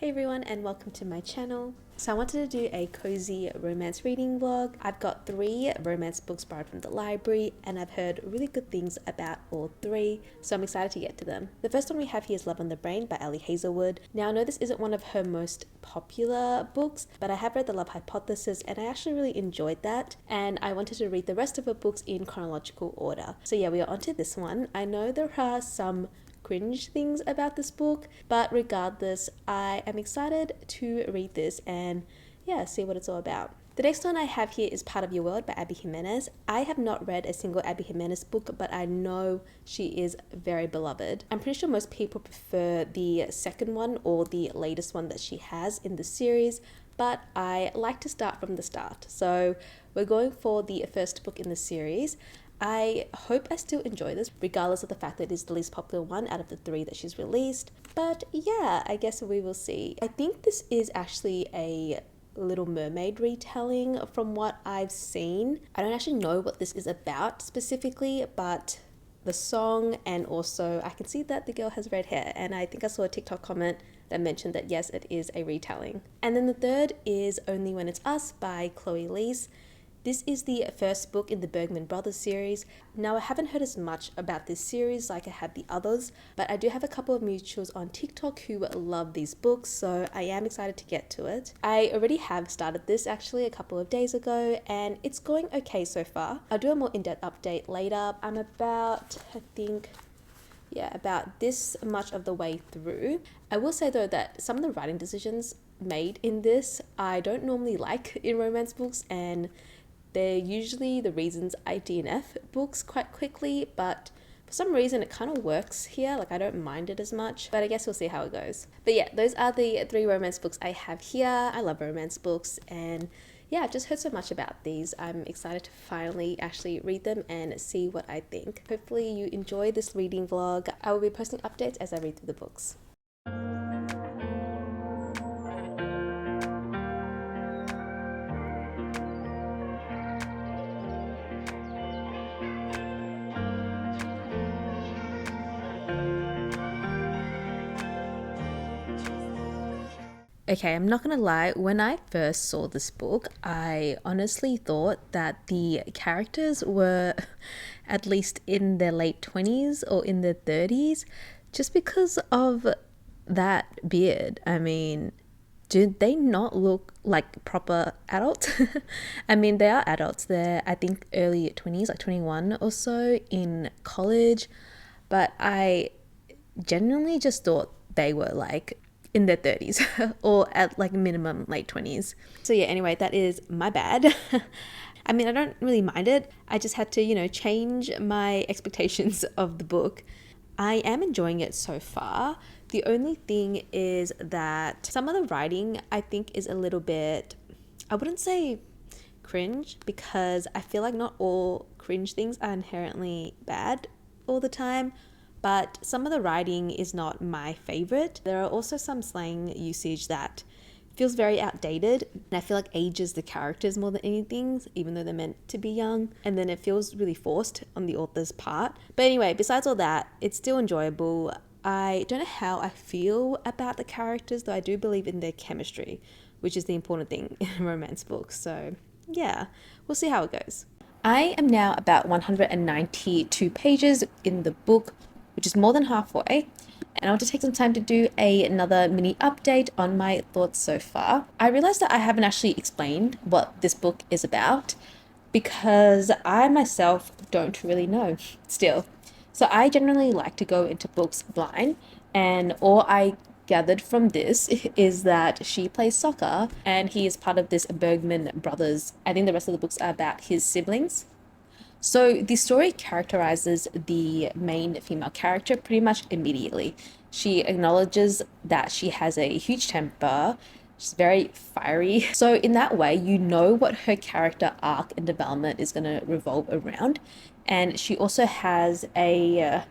everyone and welcome to my channel. So I wanted to do a cozy romance reading vlog. I've got 3 romance books borrowed from the library and I've heard really good things about all 3, so I'm excited to get to them. The first one we have here is Love on the Brain by Ali Hazelwood. Now I know this isn't one of her most popular books, but I have read The Love Hypothesis and I actually really enjoyed that, and I wanted to read the rest of her books in chronological order. So yeah, we are onto this one. I know there are some cringe things about this book, but regardless, I am excited to read this and see what it's all about. The next one I have here is Part of Your World by Abby Jimenez. I have not read a single Abby Jimenez book, but I know she is very beloved. I'm pretty sure most people prefer the second one or the latest one that she has in the series, but I like to start from the start. So we're going for the first book in the series. I hope I still enjoy this, regardless of the fact that it is the least popular one out of the 3 that she's released. But yeah, I guess we will see. I think this is actually a Little Mermaid retelling from what I've seen. I don't actually know what this is about specifically, but the song, and also I can see that the girl has red hair, and I think I saw a TikTok comment that mentioned that yes, it is a retelling. And then the third is Only When It's Us by Chloe Leese. This is the first book in the Bergman Brothers series. Now, I haven't heard as much about this series like I have the others, but I do have a couple of mutuals on TikTok who love these books, so I am excited to get to it. I already have started this actually a couple of days ago, and it's going okay so far. I'll do a more in-depth update later. I'm about, about this much of the way through. I will say though that some of the writing decisions made in this I don't normally like in romance books, and they're usually the reasons I DNF books quite quickly, but for some reason it kind of works here. Like, I don't mind it as much, but I guess we'll see how it goes. But yeah, those are the 3 romance books I have here. I love romance books, and yeah, I've just heard so much about these. I'm excited to finally actually read them and see what I think. Hopefully you enjoy this reading vlog. I will be posting updates as I read through the books. Okay, I'm not gonna lie, when I first saw this book, I honestly thought that the characters were at least in their late 20s or in their 30s, just because of that beard. I mean, do they not look like proper adults? I mean, they are adults. They're, I think, early 20s, like 21 or so, in college, but I genuinely just thought they were like in their 30s or at like minimum late 20s. So yeah, anyway, that is my bad. I mean, I don't really mind it. I just had to, change my expectations of the book. I am enjoying it so far. The only thing is that some of the writing I think is a little bit, I wouldn't say cringe, because I feel like not all cringe things are inherently bad all the time, but some of the writing is not my favorite. There are also some slang usage that feels very outdated, and I feel like ages the characters more than anything, even though they're meant to be young, and then it feels really forced on the author's part. But anyway, besides all that, it's still enjoyable. I don't know how I feel about the characters, though I do believe in their chemistry, which is the important thing in romance books. So yeah, we'll see how it goes. I am now about 192 pages in the book, which is more than halfway, and I want to take some time to do another mini update on my thoughts so far. I realized that I haven't actually explained what this book is about, because I myself don't really know still. So I generally like to go into books blind, and all I gathered from this is that she plays soccer and he is part of this Bergman Brothers. I think the rest of the books are about his siblings. So the story characterizes the main female character pretty much immediately. She acknowledges that she has a huge temper. She's very fiery. So in that way, you know what her character arc and development is going to revolve around. And she also has trying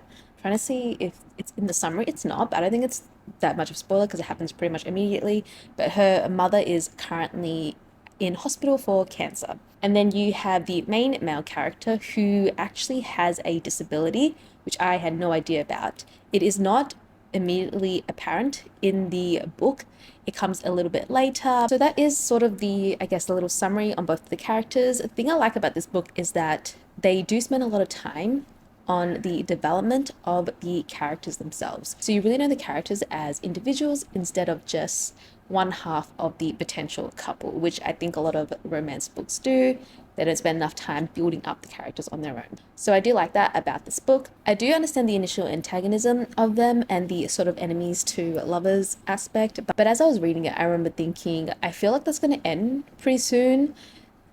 to see if it's in the summary. It's not, but I don't think it's that much of a spoiler because it happens pretty much immediately. But her mother is currently in hospital for cancer. And then you have the main male character who actually has a disability, which I had no idea about. It is not immediately apparent in the book. It comes a little bit later. So that is sort of the, I guess, the little summary on both of the characters. The thing I like about this book is that they do spend a lot of time on the development of the characters themselves. So you really know the characters as individuals instead of just one half of the potential couple, which I think a lot of romance books do. They don't spend enough time building up the characters on their own. So I do like that about this book. I do understand the initial antagonism of them and the sort of enemies to lovers aspect. But as I was reading it, I remember thinking, I feel like that's going to end pretty soon.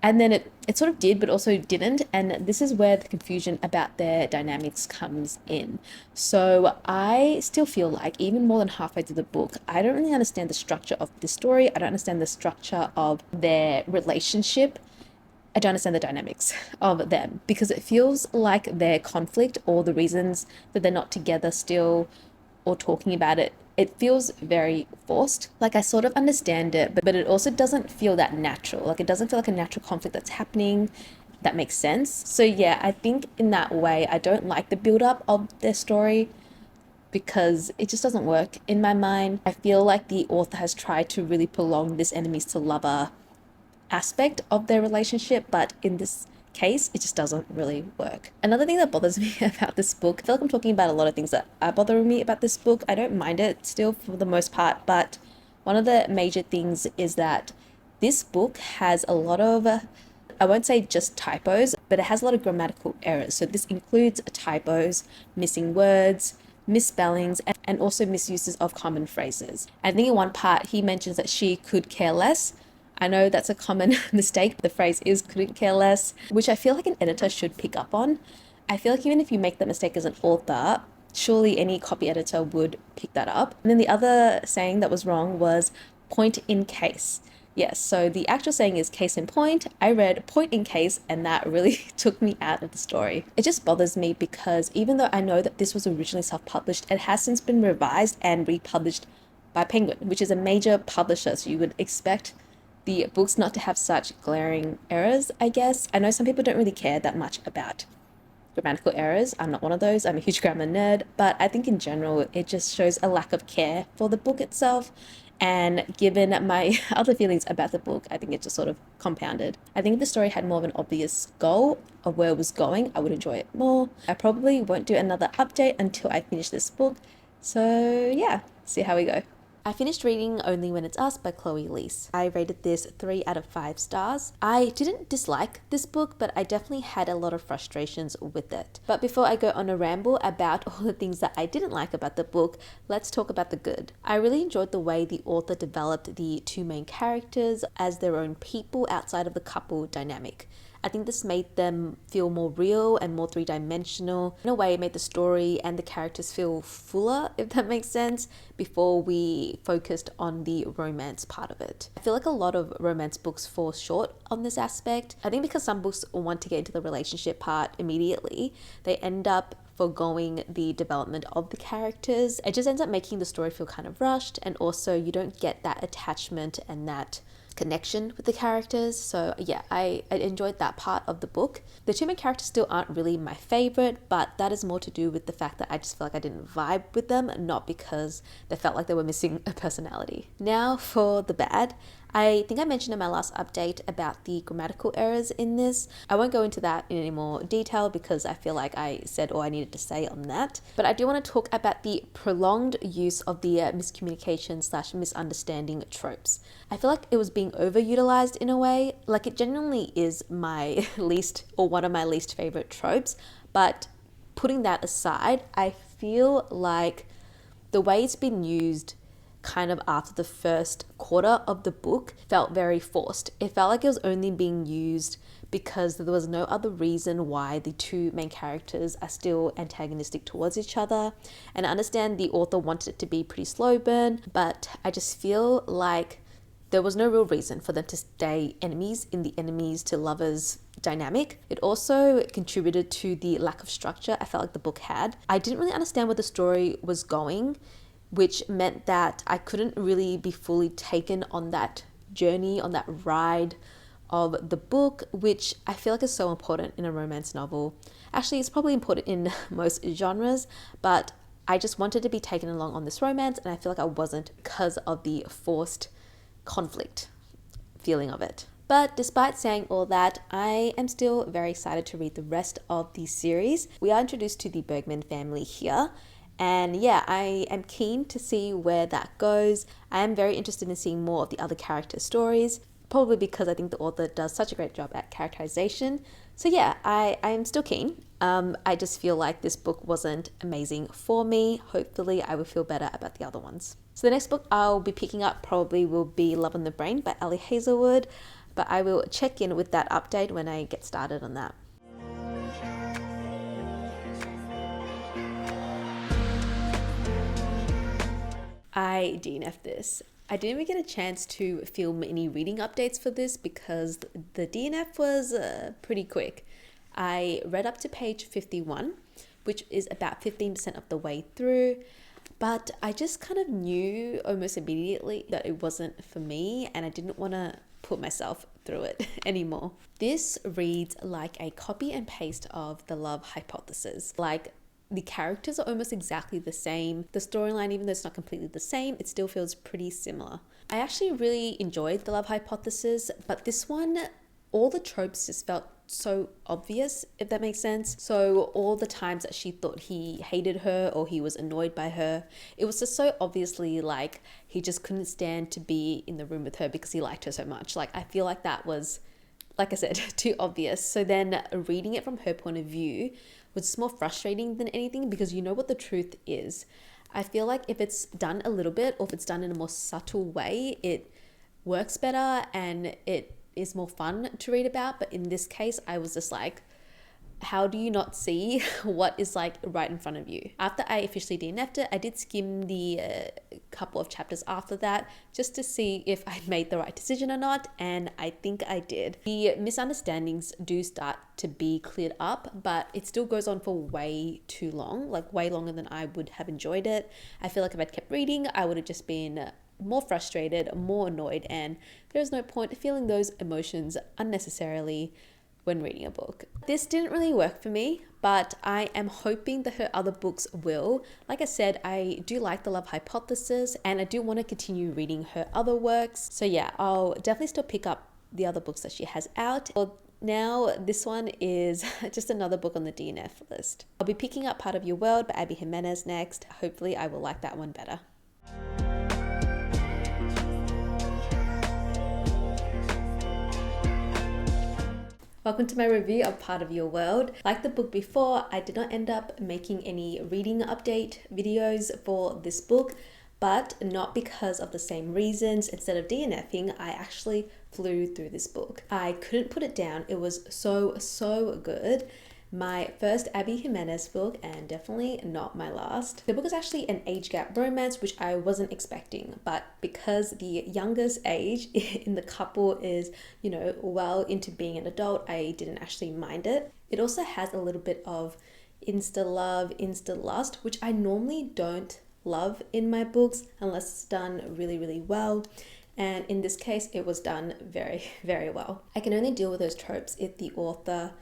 And then it sort of did, but also didn't. And this is where the confusion about their dynamics comes in. So I still feel like, even more than halfway through the book, I don't really understand the structure of the story. I don't understand the structure of their relationship. I don't understand the dynamics of them, because it feels like their conflict or the reasons that they're not together still or talking about it, it feels very forced. Like, I sort of understand it, but it also doesn't feel that natural. Like, it doesn't feel like a natural conflict that's happening that makes sense. So yeah, I think in that way, I don't like the build up of their story because it just doesn't work in my mind. I feel like the author has tried to really prolong this enemies to lover aspect of their relationship, but in this case, it just doesn't really work. Another thing that bothers me about this book, I feel like I'm talking about a lot of things that are bothering me about this book. I don't mind it still for the most part, but one of the major things is that this book has a lot of, I won't say just typos, but it has a lot of grammatical errors. So this includes typos, missing words, misspellings, and also misuses of common phrases. I think in one part he mentions that she could care less. I know that's a common mistake. The phrase is couldn't care less, which I feel like an editor should pick up on. I feel like even if you make that mistake as an author, surely any copy editor would pick that up. And then the other saying that was wrong was point in case. Yes, so the actual saying is case in point. I read point in case, and that really took me out of the story. It just bothers me because even though I know that this was originally self-published, it has since been revised and republished by Penguin, which is a major publisher, so you would expect the books not to have such glaring errors, I guess. I know some people don't really care that much about grammatical errors. I'm not one of those. I'm a huge grammar nerd, but I think in general, it just shows a lack of care for the book itself. And given my other feelings about the book, I think it just sort of compounded. I think if the story had more of an obvious goal of where it was going, I would enjoy it more. I probably won't do another update until I finish this book. So yeah, see how we go. I finished reading Only When It's Us by Chloe Leese. I rated this 3 out of 5 stars. I didn't dislike this book, but I definitely had a lot of frustrations with it. But before I go on a ramble about all the things that I didn't like about the book, let's talk about the good. I really enjoyed the way the author developed the two main characters as their own people outside of the couple dynamic. I think this made them feel more real and more three-dimensional. In a way, it made the story and the characters feel fuller, if that makes sense, before we focused on the romance part of it. I feel like a lot of romance books fall short on this aspect. I think because some books want to get into the relationship part immediately, they end up foregoing the development of the characters. It just ends up making the story feel kind of rushed, and also you don't get that attachment and that connection with the characters. So yeah, I enjoyed that part of the book. The two main characters still aren't really my favorite, but that is more to do with the fact that I just feel like I didn't vibe with them, not because they felt like they were missing a personality. Now for the bad. I think I mentioned in my last update about the grammatical errors in this. I won't go into that in any more detail because I feel like I said all I needed to say on that. But I do want to talk about the prolonged use of the miscommunication/misunderstanding tropes. I feel like it was being overutilized in a way. Like, it genuinely is my least, or one of my least favorite tropes. But putting that aside, I feel like the way it's been used kind of after the first quarter of the book felt very forced. It felt like it was only being used because there was no other reason why the two main characters are still antagonistic towards each other. And I understand the author wanted it to be pretty slow burn, but I just feel like there was no real reason for them to stay enemies in the enemies to lovers dynamic. It also contributed to the lack of structure I felt like the book had. I didn't really understand where the story was going, which meant that I couldn't really be fully taken on that journey, on that ride of the book, which I feel like is so important in a romance novel. Actually, it's probably important in most genres, but I just wanted to be taken along on this romance, and I feel like I wasn't because of the forced conflict feeling of it. But despite saying all that, I am still very excited to read the rest of the series. We are introduced to the Bergman family here. And yeah, I am keen to see where that goes. I am very interested in seeing more of the other character stories, probably because I think the author does such a great job at characterization. So yeah, I am still keen. I just feel like this book wasn't amazing for me. Hopefully I will feel better about the other ones. So the next book I'll be picking up probably will be Love on the Brain by Ali Hazelwood, but I will check in with that update when I get started on that. I DNF'd this. I didn't even get a chance to film any reading updates for this because the DNF was pretty quick. I read up to page 51, which is about 15% of the way through, but I just kind of knew almost immediately that it wasn't for me, and I didn't want to put myself through it anymore. This reads like a copy and paste of The Love Hypothesis. Like, the characters are almost exactly the same. The storyline, even though it's not completely the same, it still feels pretty similar. I actually really enjoyed The Love Hypothesis, but this one, all the tropes just felt so obvious, if that makes sense. So all the times that she thought he hated her or he was annoyed by her, it was just so obviously like he just couldn't stand to be in the room with her because he liked her so much. Like, I feel like that was, like I said, too obvious. So then reading it from her point of view was just more frustrating than anything because you know what the truth is. I feel like if it's done a little bit or if it's done in a more subtle way, it works better and it is more fun to read about. But in this case, I was just like, how do you not see what is like right in front of you? After I officially DNF'd it, I did skim the couple of chapters after that just to see if I made the right decision or not, and I think I did. The misunderstandings do start to be cleared up, but it still goes on for way too long, like way longer than I would have enjoyed it. I feel like if I'd kept reading, I would have just been more frustrated, more annoyed, and there's no point feeling those emotions unnecessarily when reading a book. This didn't really work for me, but I am hoping that her other books will. Like I said, I do like The Love Hypothesis and I do want to continue reading her other works. So yeah, I'll definitely still pick up the other books that she has out. Well, now this one is just another book on the DNF list. I'll be picking up Part of Your World by Abby Jimenez next. Hopefully I will like that one better. Welcome to my review of Part of Your World. Like the book before, I did not end up making any reading update videos for this book, but not because of the same reasons. Instead of DNFing, I actually flew through this book. I couldn't put it down. It was so good. My first Abby Jimenez book and definitely not my last. The book is actually an age gap romance, which I wasn't expecting, but because the youngest age in the couple is, you know, well into being an adult, I didn't actually mind it. It also has a little bit of insta love, insta lust, which I normally don't love in my books unless it's done really well. And in this case, it was done very well. I can only deal with those tropes if the author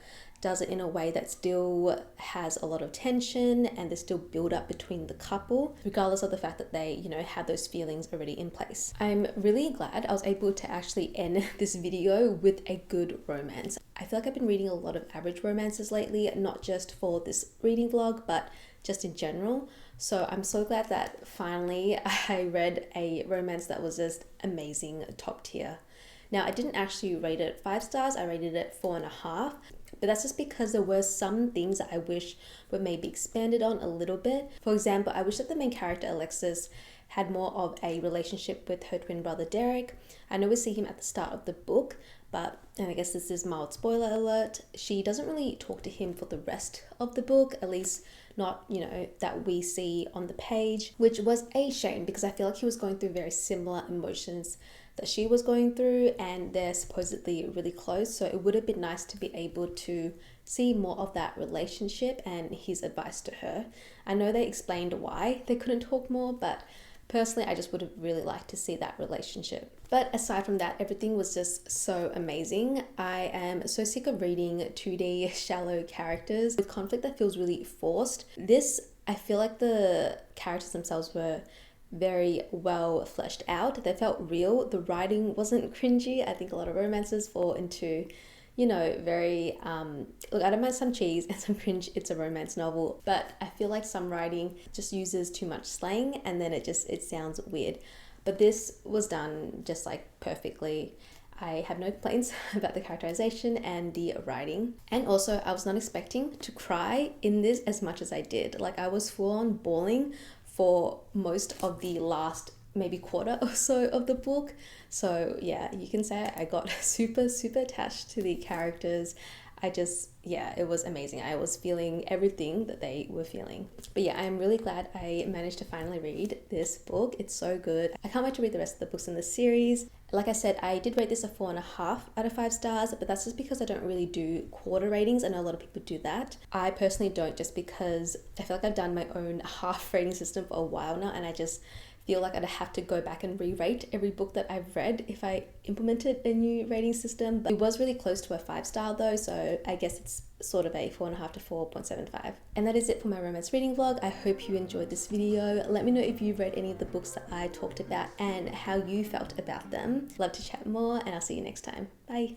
does it in a way that still has a lot of tension and there's still build up between the couple, regardless of the fact that they, you know, have those feelings already in place. I'm really glad I was able to actually end this video with a good romance. I feel like I've been reading a lot of average romances lately, not just for this reading vlog, but just in general. So I'm so glad that finally I read a romance that was just amazing, top tier. Now, I didn't actually rate it 5 stars, I rated it 4.5. But that's just because there were some things that I wish were maybe expanded on a little bit. For example, I wish that the main character, Alexis, had more of a relationship with her twin brother, Derek. I know we see him at the start of the book, but, and I guess this is mild spoiler alert, she doesn't really talk to him for the rest of the book, at least not, you know, that we see on the page, which was a shame because I feel like he was going through very similar emotions that she was going through, and they're supposedly really close, so it would have been nice to be able to see more of that relationship and his advice to her. I know they explained why they couldn't talk more, but personally I just would have really liked to see that relationship. But aside from that, everything was just so amazing. I am so sick of reading 2D shallow characters with conflict that feels really forced. This I feel like the characters themselves were very well fleshed out. They felt real. The writing wasn't cringy. I think a lot of romances fall into, very look, I don't mind some cheese and some cringe. It's a romance novel, but I feel like some writing just uses too much slang and then it sounds weird. But this was done just like perfectly. I have no complaints about the characterization and the writing. And also, I was not expecting to cry in this as much as I did. Like, I was full on bawling for most of the last maybe quarter or so of the book. So, yeah, you can say I got super, super attached to the characters. It was amazing. I was feeling everything that they were feeling. But yeah, I'm really glad I managed to finally read this book. It's so good. I can't wait to read the rest of the books in the series. Like I said, I did rate this a 4.5 out of 5 stars, but that's just because I don't really do quarter ratings. I know a lot of people do that. I personally don't, just because I feel like I've done my own half rating system for a while now, and I just feel like I'd have to go back and re-rate every book that I've read if I implemented a new rating system. But it was really close to a 5-star though, so I guess it's sort of a 4.5 to 4.75. And that is it for my romance reading vlog. I hope you enjoyed this video. Let me know if you read any of the books that I talked about and how you felt about them. Love to chat more, and I'll see you next time. Bye.